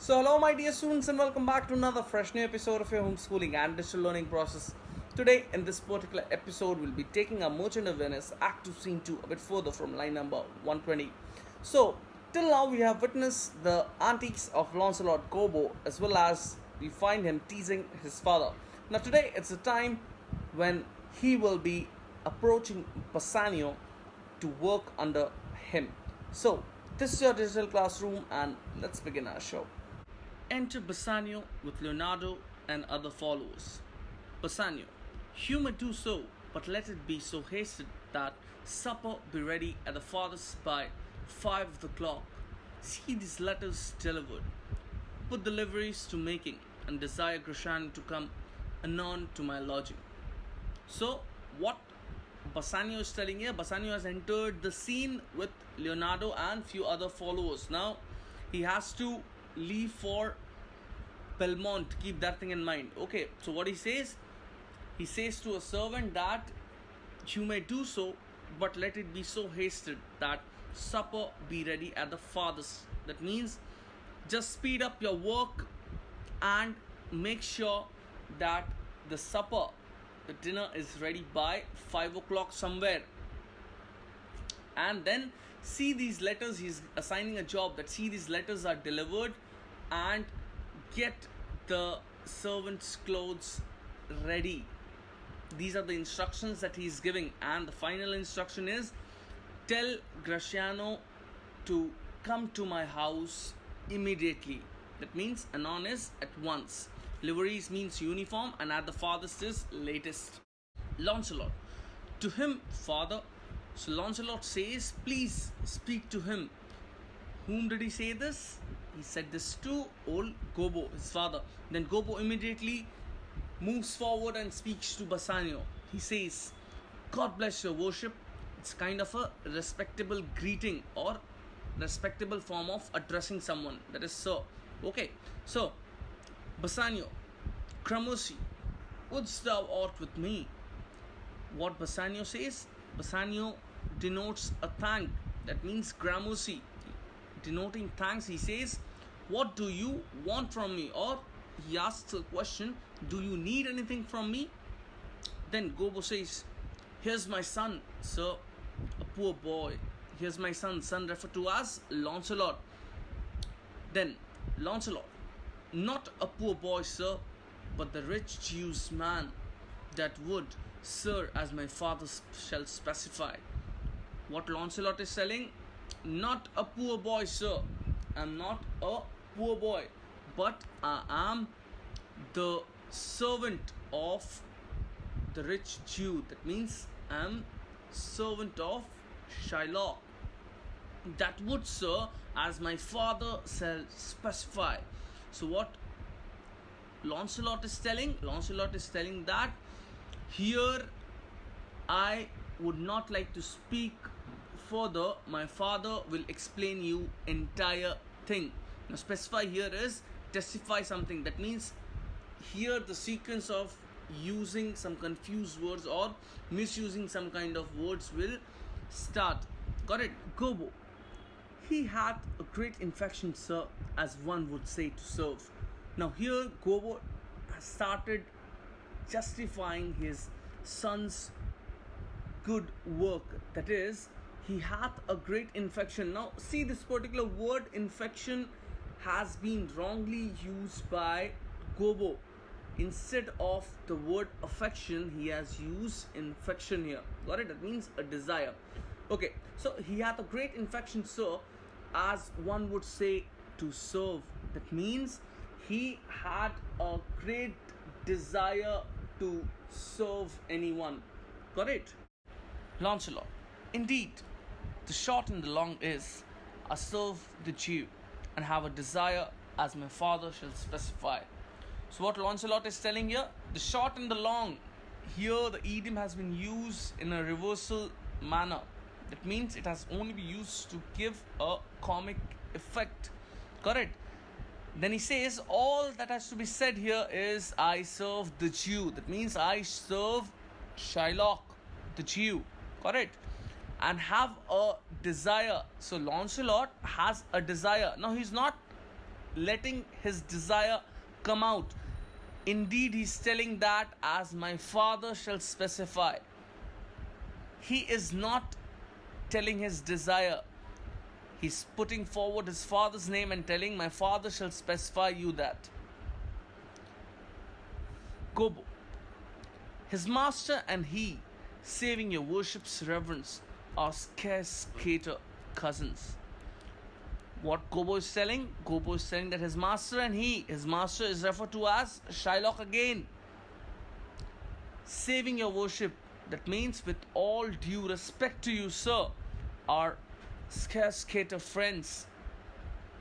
So, hello, my dear students, and welcome back to another fresh new episode of your homeschooling and digital learning process. Today, in this particular episode, we'll be taking our Merchant of Venice Act 2, Scene 2 a bit further from line number 120. So, till now, we have witnessed the antics of Lancelot Gobbo as well as we find him teasing his father. Now, today, it's a time when he will be approaching Bassanio to work under him. So, this is your digital classroom, and let's begin our show. Enter Bassanio with Leonardo and other followers. Bassanio, you may do so, but let it be so hasted that supper be ready at the farthest by 5 of the clock. See these letters delivered. Put deliveries to making, and desire Gratiano to come anon to my lodging. So, what Bassanio is telling here, Bassanio has entered the scene with Leonardo and few other followers. Now, he has to leave for Belmont. Keep that thing in mind. Okay, so what he says to a servant that you may do so, but let it be so hasted that supper be ready at the farthest. That means just speed up your work and make sure that the supper, the dinner is ready by 5 o'clock somewhere. And then see these letters, he's assigning a job that see these letters are delivered and get the servant's clothes ready. These are the instructions that he's giving, and the final instruction is tell Gratiano to come to my house immediately. That means anon is at once. Liveries means uniform, and at the farthest is latest. Lancelot, to him, father. So Lancelot says, please speak to him. Whom did he say this? He said this to old Gobbo, his father. Then Gobbo immediately moves forward and speaks to Bassanio. He says, God bless your worship. It's kind of a respectable greeting or respectable form of addressing someone. That is sir. Okay, so Bassanio, Gramercy, wouldst thou aught with me? What Bassanio says? Bassanio denotes a thank. That means gramercy, denoting thanks. He says, what do you want from me? Or he asks a question, do you need anything from me? Then Gobbo says, here's my son, sir, a poor boy. Here's my son referred to as Lancelot. Then Lancelot, not a poor boy, sir, but the rich Jew's man that would, sir, as my father shall specify. What Lancelot is telling, not a poor boy, sir. I'm not a poor boy, but I am the servant of the rich Jew. That means I'm servant of Shylock. That would, sir, as my father shall specify. So what Lancelot is telling? Lancelot is telling that here I would not like to speak further. My father will explain you entire thing. Now specify here is testify something. That means here the sequence of using some confused words or misusing some kind of words will start. Got it? Gobbo, he had a great infection, sir, as one would say, to serve. Now here Gobbo has started justifying his son's good work. That is, he hath a great infection. Now see, this particular word infection has been wrongly used by Gobbo. Instead of the word affection, he has used infection here. Got it? That means a desire. Okay, so he hath a great infection, sir, as one would say, to serve. That means he had a great desire to serve anyone. Got it? Lancelot, indeed, the short and the long is, I serve the Jew and have a desire as my father shall specify. So what Lancelot is telling here, the short and the long, here the idiom has been used in a reversal manner. That means it has only been used to give a comic effect. Correct? Then he says all that has to be said here is I serve the Jew. That means I serve Shylock, the Jew. Correct? And have a desire. So Lancelot has a desire. Now he's not letting his desire come out. Indeed, he's telling that as my father shall specify. He is not telling his desire. He's putting forward his father's name and telling, my father shall specify you that. Gobbo. His master and he, saving your worship's reverence, are scarce cater cousins. What Gobbo is telling? Gobbo is telling that his master and he, his master is referred to as Shylock again. Saving your worship, that means with all due respect to you, sir, are scarce cater friends.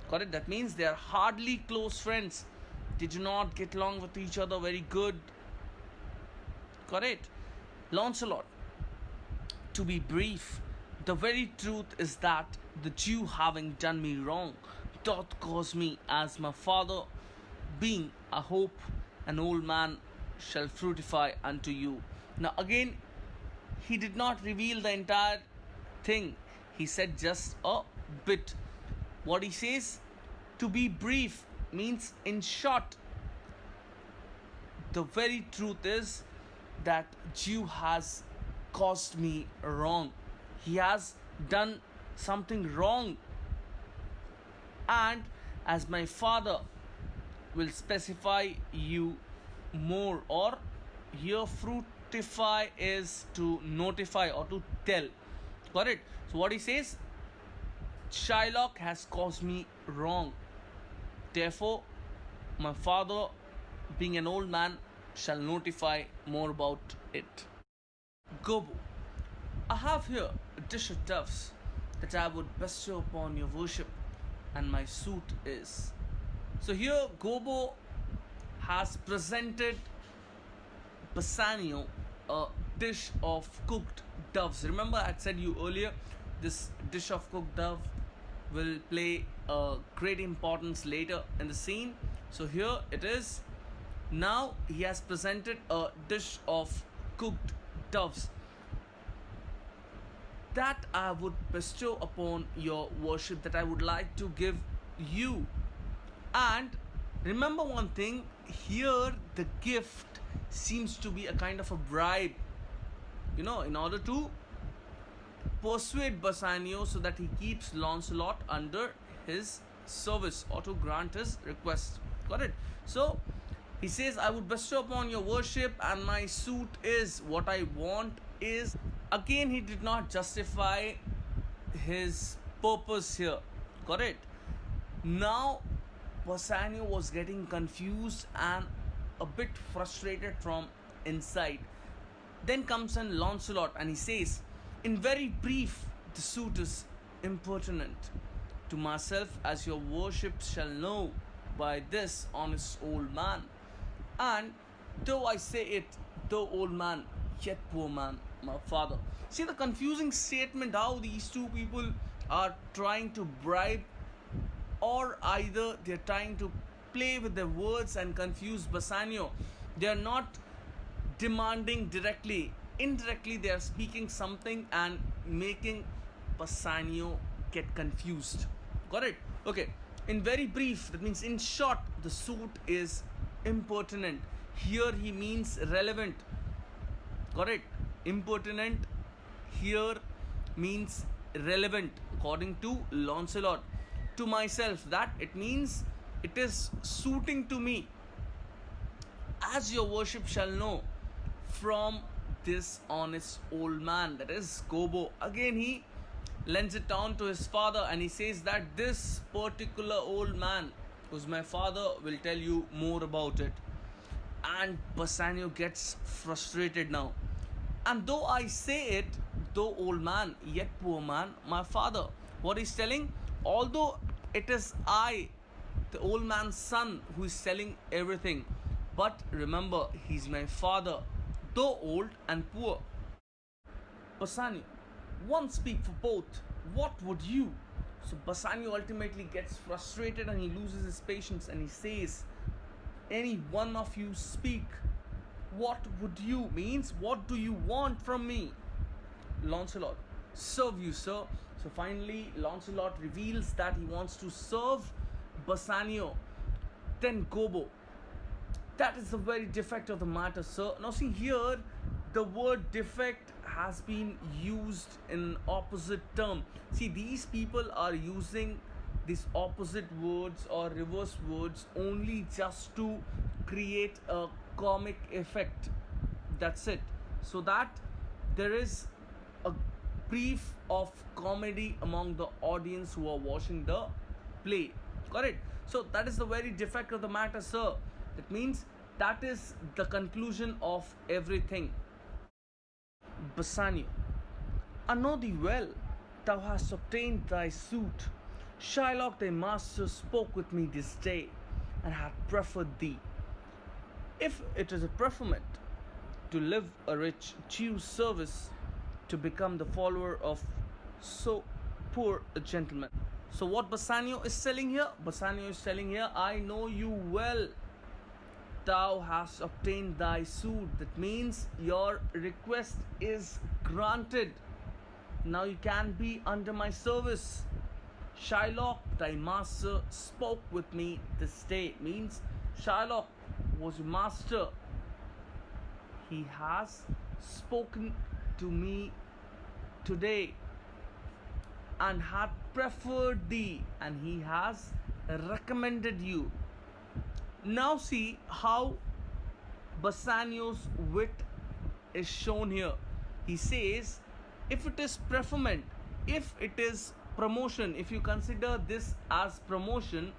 Got it? That means they are hardly close friends. They do not get along with each other very good. Got it? Lancelot. To be brief, the very truth is that the Jew having done me wrong doth cause me, as my father being a hope, an old man shall fructify unto you. Now again, he did not reveal the entire thing. He said just a bit. What he says, to be brief, means in short. The very truth is that Jew has caused me wrong. He has done something wrong. And as my father will specify you more, or here fructify is to notify or to tell. Got it? So what he says, Shylock has caused me wrong. Therefore, my father, being an old man, shall notify more about it. Gobbo. I have here a dish of doves that I would bestow upon your worship, and my suit is. So here Gobbo has presented Bassanio a dish of cooked doves. Remember, I had said you earlier, this dish of cooked dove will play a great importance later in the scene. So here it is. Now he has presented a dish of cooked doves that I would bestow upon your worship, that I would like to give you. And remember one thing, here the gift seems to be a kind of a bribe, in order to persuade Bassanio so that he keeps Lancelot under his service, or to grant his request. Got it? So he says, I would bestow upon your worship, and my suit is, what I want is. Again, he did not justify his purpose here. Got it? Now Bassanio was getting confused and a bit frustrated from inside. Then comes in Lancelot and he says, in very brief, the suit is impertinent to myself, as your worship shall know by this honest old man. And though I say it, though old man, yet poor man, my father. See the confusing statement, how these two people are trying to bribe, or either they're trying to play with their words and confuse Bassanio. They are not demanding directly. Indirectly, they are speaking something and making Bassanio get confused. Got it? Okay. In very brief, that means in short, the suit is impertinent. Here he means relevant. Got it? Impertinent here means relevant according to Lancelot. To myself, that it means it is suiting to me, as your worship shall know from this honest old man, that is Gobbo. Again he lends it down to his father and he says that this particular old man, who's my father, will tell you more about it. And Bassanio gets frustrated now. And though I say it, though old man, yet poor man, my father. What he's telling, although it is I, the old man's son, who is selling everything, but remember, he's my father, though old and poor. Bassanio, one speak for both. What would you? So Bassanio ultimately gets frustrated and he loses his patience and he says, any one of you speak. What would you means, what do you want from me? Lancelot, serve you, sir. So finally Lancelot reveals that he wants to serve Bassanio Then Gobbo. That is the very defect of the matter, sir. Now see here, the word defect has been used in opposite term. See, these people are using these opposite words or reverse words only just to create a comic effect. That's it. So that there is a brief of comedy among the audience who are watching the play. Correct? So that is the very defect of the matter, sir. That means that is the conclusion of everything. Bassanio, I know thee well. Thou hast obtained thy suit. Shylock thy master spoke with me this day, and hath preferred thee. If it is a preferment to live a rich Jew's service, to become the follower of so poor a gentleman. So what Bassanio is telling here? Bassanio is telling here, I know you well. Thou hast obtained thy suit. That means your request is granted. Now you can be under my service. Shylock, thy master, spoke with me this day. Means Shylock was your master. He has spoken to me today and hath preferred thee, and he has recommended you. Now see how Bassanio's wit is shown here. He says, if it is preferment, if it is promotion, if you consider this as promotion,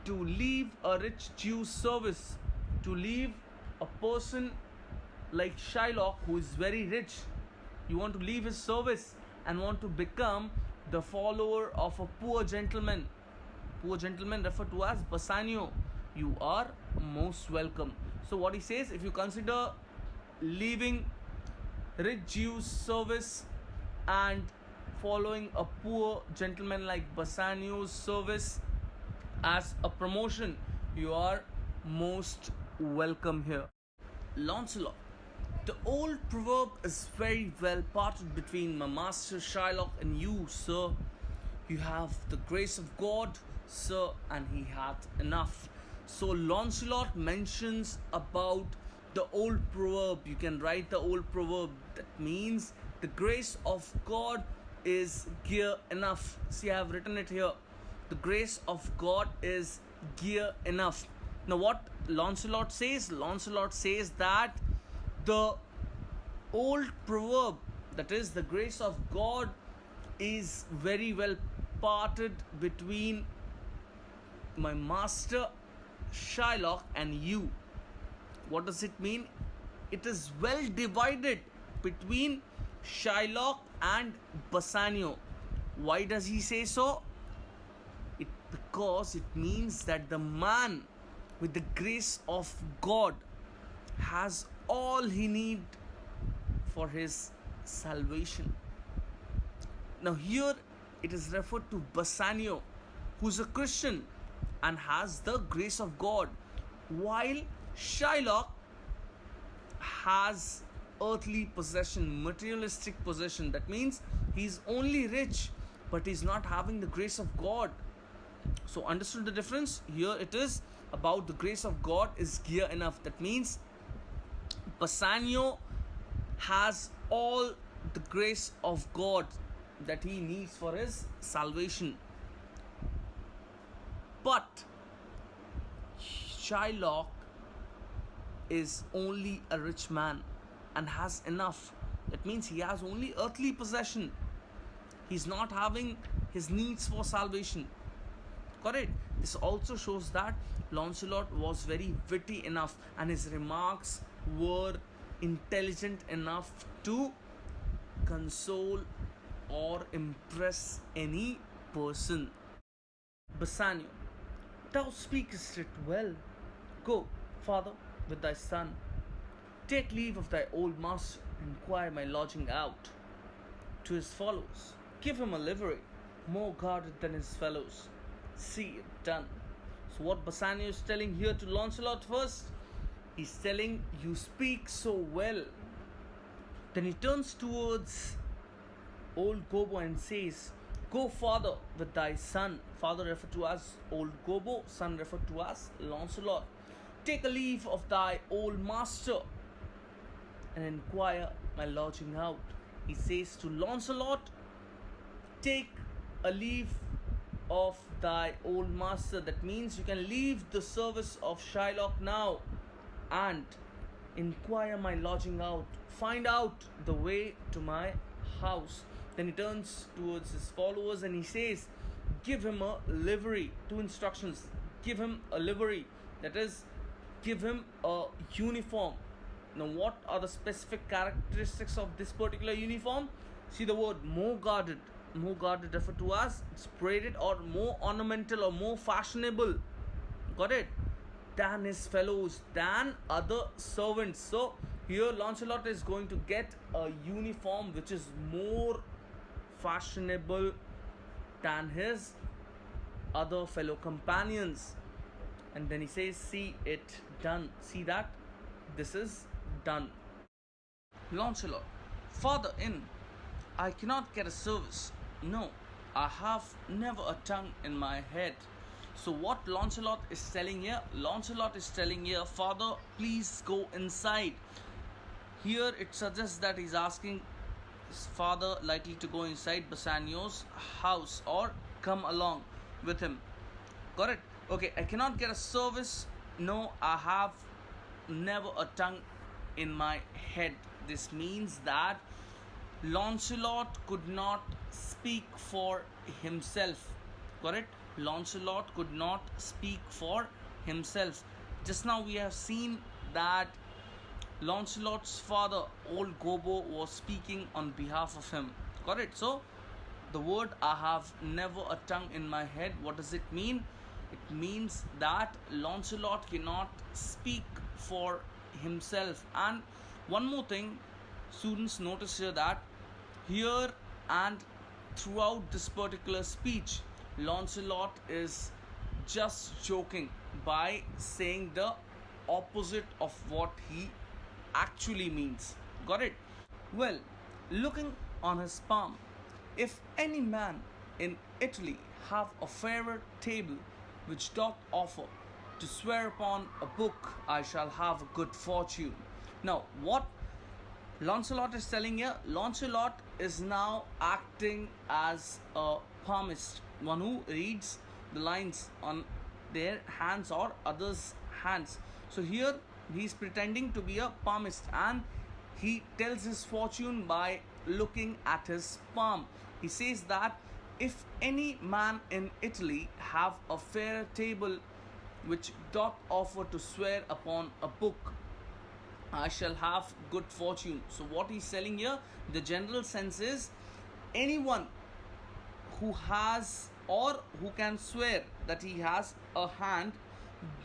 to leave a rich Jew's service, to leave a person like Shylock who is very rich, you want to leave his service and want to become the follower of a poor gentleman referred to as Bassanio, you are most welcome. So what he says, if you consider leaving rich Jew's service and following a poor gentleman like Bassanio's service as a promotion, you are most welcome here. Lancelot, the old proverb is very well parted between my master Shylock and you, sir. You have the grace of God, sir, and he hath enough. So Lancelot mentions about the old proverb. You can write the old proverb. That means the grace of God is gear enough. See, I have written it here. The grace of God is gear enough. Now what Lancelot says? Lancelot says that the old proverb, that is the grace of God, is very well parted between my master Shylock and you. What does it mean? It is well divided between Shylock and Bassanio. Why does he say so? Because it means that the man with the grace of God has all he need for his salvation. Now here it is referred to Bassanio, who is a Christian and has the grace of God, while Shylock has earthly possession, materialistic possession. That means he's only rich, but he's not having the grace of God. So understood the difference? Here it is about the grace of God is gear enough. That means Bassanio has all the grace of God that he needs for his salvation. But Shylock is only a rich man and has enough. That means he has only earthly possession. He's not having his needs for salvation. Correct? This also shows that Lancelot was very witty enough and his remarks were intelligent enough to console or impress any person. Bassanio, thou speakest it well. Go, father, with thy son. Take leave of thy old master, inquire my lodging out. To his followers, give him a livery, more guarded than his fellows. See it done. So what Bassanio is telling here to Lancelot first? He's telling, you speak so well. Then he turns towards old Gobbo and says, Go farther with thy son. Father referred to as old Gobbo, son referred to as Launcelot. Take a leave of thy old master and inquire my lodging out. He says to Launcelot, take a leave of thy old master. That means you can leave the service of Shylock now and inquire my lodging out. Find out the way to my house. Then he turns towards his followers and he says, give him a livery. Two instructions. Give him a livery. That is, give him a uniform. Now, what are the specific characteristics of this particular uniform? See the word more guarded. More guarded referred to as it's braided or more ornamental or more fashionable. Got it? Than his fellows, than other servants. So here Lancelot is going to get a uniform which is more fashionable than his other fellow companions. And then he says, see it done. See that? This is done. Lancelot, farther in, I cannot get a service. No, I have never a tongue in my head. So what Lancelot is telling here? Lancelot is telling here, Father, please go inside. Here it suggests that he's asking his father likely to go inside Bassanio's house or come along with him. Got it? Okay, I cannot get a service. No, I have never a tongue in my head. This means that Lancelot could not speak for himself. Got it? Lancelot could not speak for himself. Just now we have seen that Lancelot's father, old Gobbo, was speaking on behalf of him. Got it? So the word I have never a tongue in my head, what does it mean? It means that Lancelot cannot speak for himself. And one more thing, students, notice here that here and throughout this particular speech, Lancelot is just joking by saying the opposite of what he actually means. Got it? Well, looking on his palm, if any man in Italy have a fairer table which doth offer to swear upon a book, I shall have a good fortune. Now, what Lancelot is telling here, Lancelot is now acting as a palmist, one who reads the lines on their hands or others' hands. So here he is pretending to be a palmist and he tells his fortune by looking at his palm. He says that if any man in Italy have a fair table which doth offer to swear upon a book, I shall have good fortune. So what he's selling here, the general sense is anyone who has or who can swear that he has a hand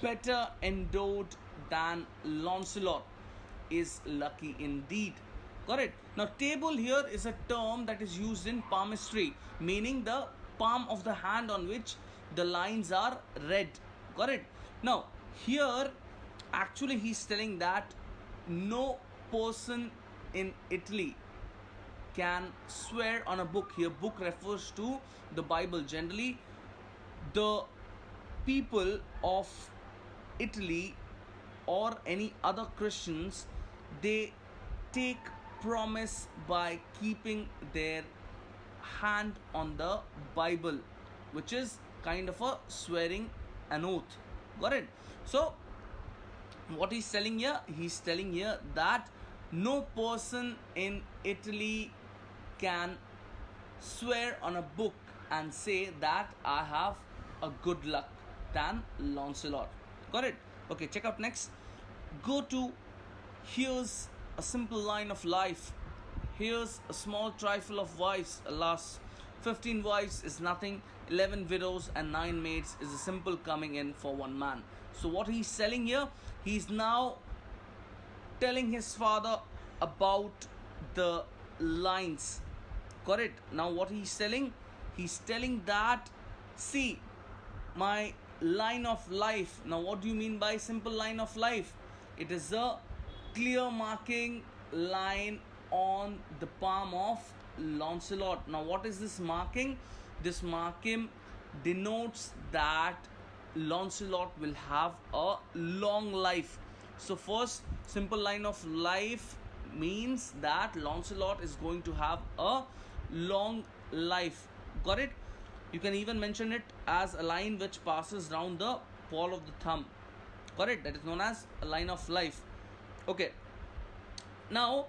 better endowed than Lancelot is lucky indeed. Got it? Now, table here is a term that is used in palmistry, meaning the palm of the hand on which the lines are read. Got it? Now, here actually he's telling that no person in Italy can swear on a book. Here, book refers to the Bible. Generally, the people of Italy or any other Christians, they take promise by keeping their hand on the Bible, which is kind of a swearing an oath. Got it? So what he's telling here, he's telling here that no person in Italy can swear on a book and say that I have a good luck than Lancelot. Got it? Okay, check out next. Go to, here's a simple line of life. Here's a small trifle of wives. Alas, 15 wives is nothing. 11 widows and 9 maids is a simple coming in for one man. So what he's selling here, he's now telling his father about the lines. Got it? Now what he's telling? He's telling that, see, my line of life. Now what do you mean by simple line of life? It is a clear marking line on the palm of Lancelot. Now what is this marking? This marquem denotes that Lancelot will have a long life. So first simple line of life means that Lancelot is going to have a long life. Got it? You can even mention it as a line which passes down the ball of the thumb. Got it? That is known as a line of life. Okay. Now,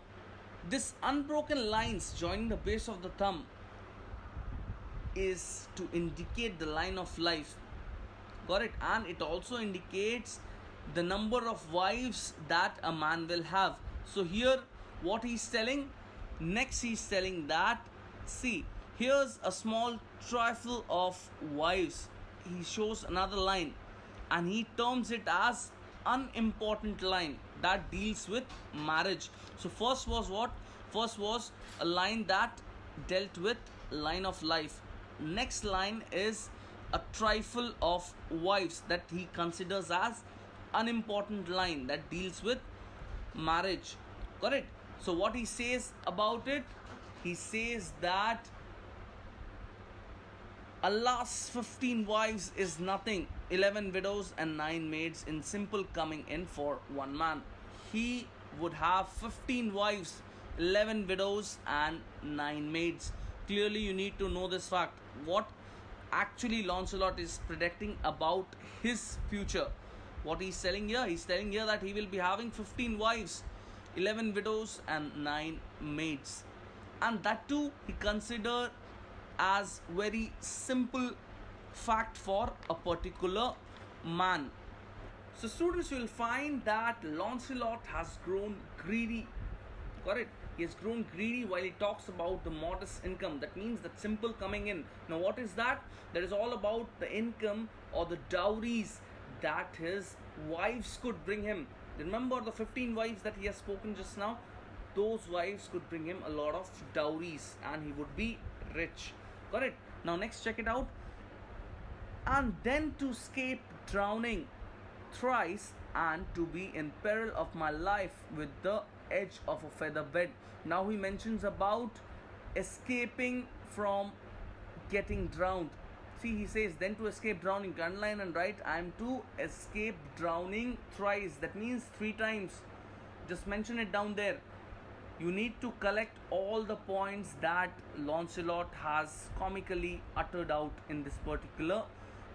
this unbroken lines joining the base of the thumb is to indicate the line of life. Got it? And it also indicates the number of wives that a man will have. So here what he's telling, next he's telling that, see, here's a small trifle of wives. He shows another line and he terms it as unimportant line that deals with marriage. So first was what? First was a line that dealt with line of life. Next line is a trifle of wives that he considers as unimportant line that deals with marriage. Correct? So what he says about it, he says that Allah's 15 wives is nothing, 11 widows and 9 maids in simple coming in for one man. He would have 15 wives, 11 widows and 9 maids. Clearly you need to know this fact. What actually Lancelot is predicting about his future. What he's telling here? He's telling here that he will be having 15 wives, 11 widows and 9 maids. And that too he considered as very simple fact for a particular man. So students will find that Lancelot has grown greedy. Correct? He has grown greedy while he talks about the modest income. That means that simple coming in. Now what is that? That is all about the income or the dowries that his wives could bring him. Remember the 15 wives that he has spoken just now? Those wives could bring him a lot of dowries and he would be rich. Got it? Now next check it out. And then to escape drowning thrice and to be in peril of my life with the edge of a feather bed. Now he mentions about escaping from getting drowned. See, he says then to escape drowning, underline and write, I am to escape drowning thrice. That means 3 times. Just mention it down there. You need to collect all the points that Lancelot has comically uttered out in this particular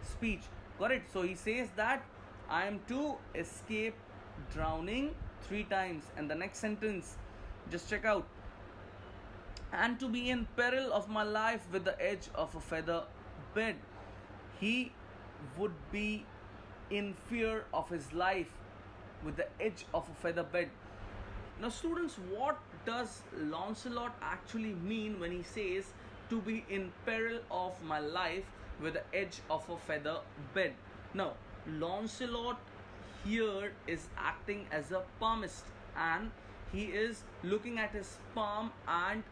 speech. Got it? So he says that I am to escape drowning 3 times. And the next sentence, just check out. And to be in peril of my life with the edge of a feather bed. He would be in fear of his life with the edge of a feather bed. Now students, what does Lancelot actually mean when he says to be in peril of my life with the edge of a feather bed? Now Lancelot here is acting as a palmist and he is looking at his palm and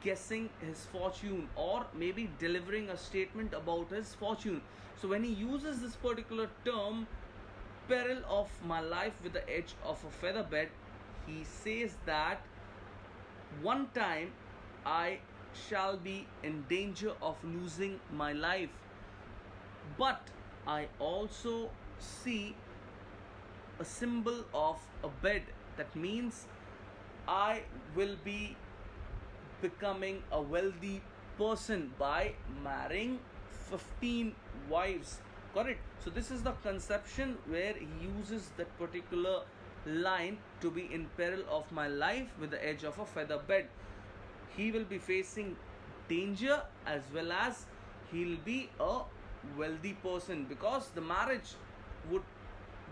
guessing his fortune or maybe delivering a statement about his fortune. So when he uses this particular term, peril of my life with the edge of a feather bed, he says that one time I shall be in danger of losing my life, but I also see a symbol of a bed. That means I will be becoming a wealthy person by marrying 15 wives. Got it? So this is the conception where he uses that particular line, to be in peril of my life with the edge of a feather bed. He will be facing danger as well as he'll be a wealthy person because the marriage would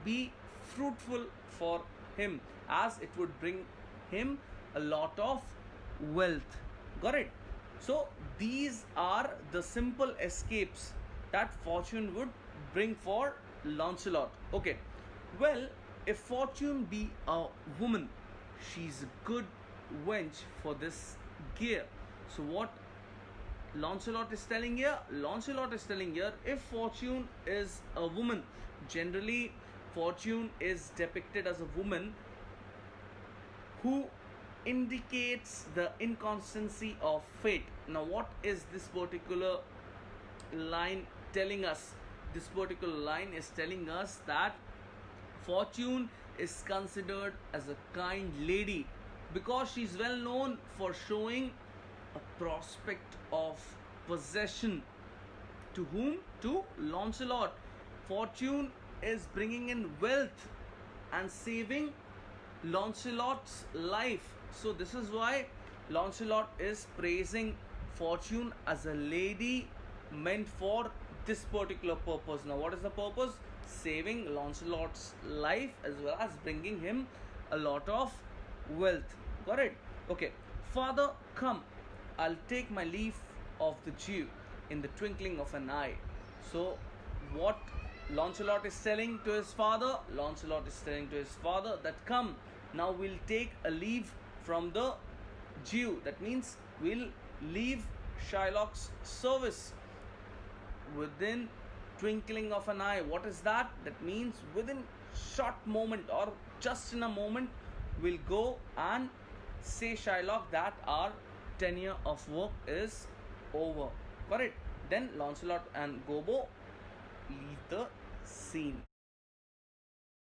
be fruitful for him as it would bring him a lot of wealth. Got it? So these are the simple escapes that fortune would bring for Lancelot. Okay, well, if fortune be a woman, she's a good wench for this gear. So what Lancelot is telling here? Lancelot is telling here, if fortune is a woman, generally fortune is depicted as a woman who indicates the inconstancy of fate. Now what is this particular line telling us, this particular line is telling us that Fortune is considered as a kind lady because she's well known for showing a prospect of possession. To whom? To Lancelot. Fortune is bringing in wealth and saving Lancelot's life. So, this is why Lancelot is praising Fortune as a lady meant for this particular purpose. Now, what is the purpose? Saving Lancelot's life as well as bringing him a lot of wealth. Got it? Okay. Father, come, I'll take my leave of the Jew in the twinkling of an eye. So, what Lancelot is telling to his father? Lancelot is telling to his father that come, now we'll take a leave from the Jew. That means we'll leave Shylock's service within twinkling of an eye. What is that? That means within short moment or just in a moment we'll go and say Shylock that our tenure of work is over. Correct? Then Lancelot and Gobbo leave the scene.